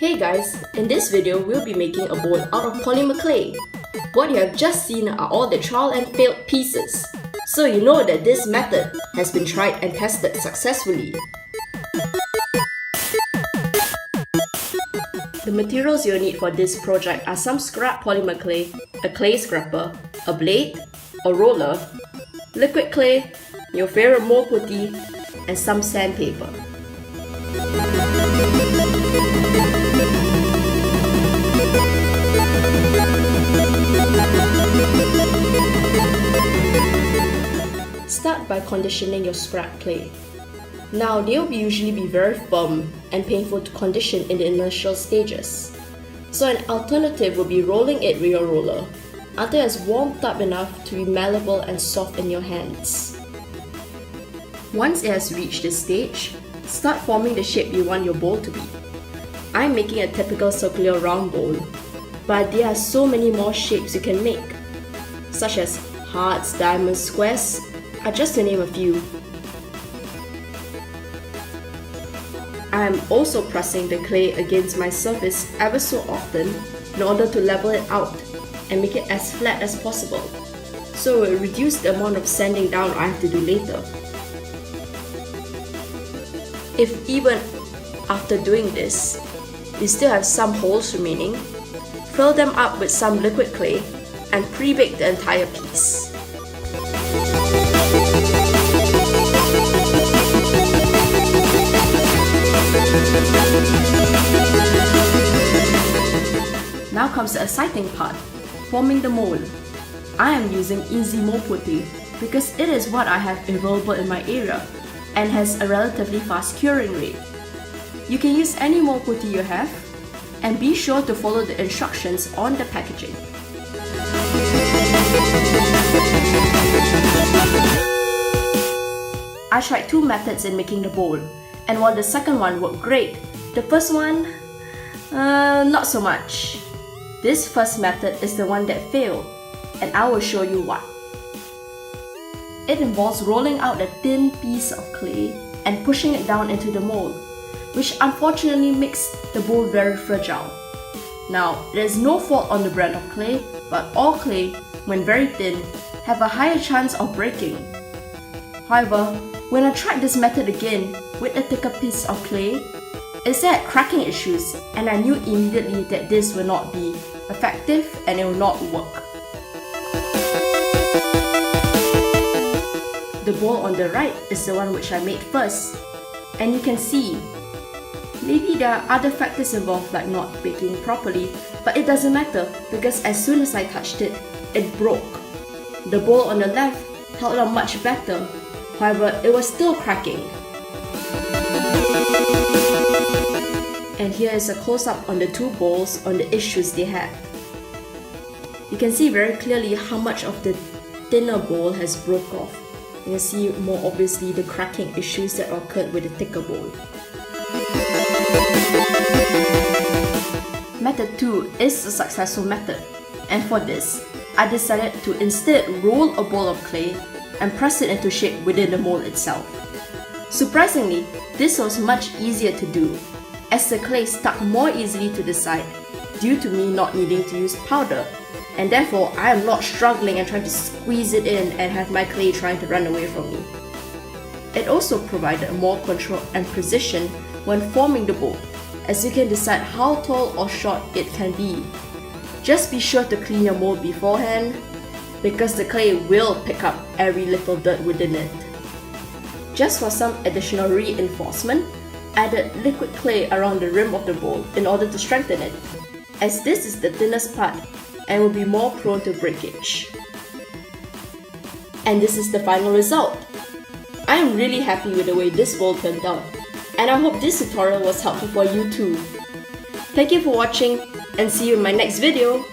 Hey guys, in this video we'll be making a bowl out of polymer clay. What you have just seen are all the trial and failed pieces, so you know that this method has been tried and tested successfully. The materials you'll need for this project are some scrap polymer clay, a clay scraper, a blade, a roller, liquid clay, your favorite mold putty, and some sandpaper. Start by conditioning your scrap clay. Now they'll usually be very firm and painful to condition in the initial stages. So an alternative would be rolling it with your roller until it's warmed up enough to be malleable and soft in your hands. Once it has reached this stage, start forming the shape you want your bowl to be. I'm making a typical circular round bowl, but there are so many more shapes you can make, such as hearts, diamonds, squares, just to name a few. I am also pressing the clay against my surface ever so often in order to level it out and make it as flat as possible, so it will reduce the amount of sanding down I have to do later. If even after doing this, you still have some holes remaining, fill them up with some liquid clay and pre-bake the entire piece. Now comes the exciting part, forming the mold. I am using easy mold putty because it is what I have available in my area and has a relatively fast curing rate. You can use any mold putty you have, and be sure to follow the instructions on the packaging. I tried two methods in making the bowl, and while the second one worked great, the first one, not so much. This first method is the one that failed, and I will show you why. It involves rolling out a thin piece of clay and pushing it down into the mold, which unfortunately makes the bowl very fragile. Now, there is no fault on the brand of clay, but all clay, when very thin, have a higher chance of breaking. However, when I tried this method again with a thicker piece of clay, it had cracking issues, and I knew immediately that this will not be effective and it will not work. The bowl on the right is the one which I made first, and you can see maybe there are other factors involved like not baking properly, but it doesn't matter because as soon as I touched it, it broke. The bowl on the left held up much better, however it was still cracking. And here is a close-up on the two bowls on the issues they had. You can see very clearly how much of the thinner bowl has broke off. You can see more obviously the cracking issues that occurred with the thicker bowl. Method 2 is the successful method, and for this, I decided to instead roll a bowl of clay and press it into shape within the mold itself. Surprisingly, this was much easier to do, as the clay stuck more easily to the side due to me not needing to use powder, and therefore I am not struggling and trying to squeeze it in and have my clay trying to run away from me. It also provided more control and precision when forming the bowl, as you can decide how tall or short it can be. Just be sure to clean your mold beforehand, because the clay will pick up every little dirt within it. Just for some additional reinforcement, added liquid clay around the rim of the bowl in order to strengthen it, as this is the thinnest part and will be more prone to breakage. And this is the final result. I am really happy with the way this bowl turned out, and I hope this tutorial was helpful for you too. Thank you for watching, and see you in my next video.